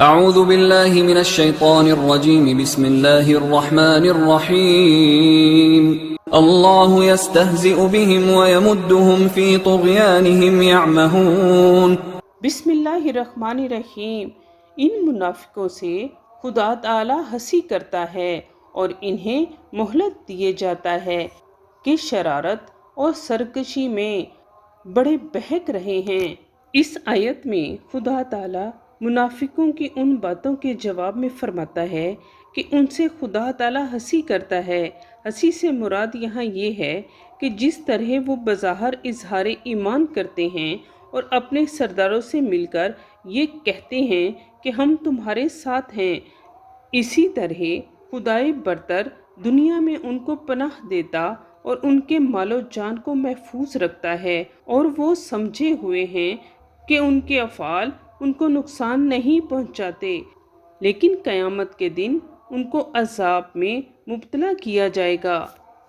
اعوذ باللہ من الشیطان الرجیم بسم اللہ الرحمن الرحیم اللہ یستہزئ بهم ویمدهم فی طغیانهم یعمہون۔ بسم اللہ الرحمن الرحیم۔ ان منافقوں سے خدا تعالی ہنسی کرتا ہے اور انہیں مہلت دیے جاتا ہے کہ شرارت اور سرکشی میں بڑے بہک رہے ہیں۔ اس آیت میں خدا تعالی منافقوں کی ان باتوں کے جواب میں فرماتا ہے کہ ان سے خدا تعالی ہنسی کرتا ہے۔ ہنسی سے مراد یہاں یہ ہے کہ جس طرح وہ بظاہر اظہار ایمان کرتے ہیں اور اپنے سرداروں سے مل کر یہ کہتے ہیں کہ ہم تمہارے ساتھ ہیں، اسی طرح خدائے برتر دنیا میں ان کو پناہ دیتا اور ان کے مال و جان کو محفوظ رکھتا ہے، اور وہ سمجھے ہوئے ہیں کہ ان کے افعال ان کو نقصان نہیں پہنچاتے، لیکن قیامت کے دن ان کو عذاب میں مبتلا کیا جائے گا۔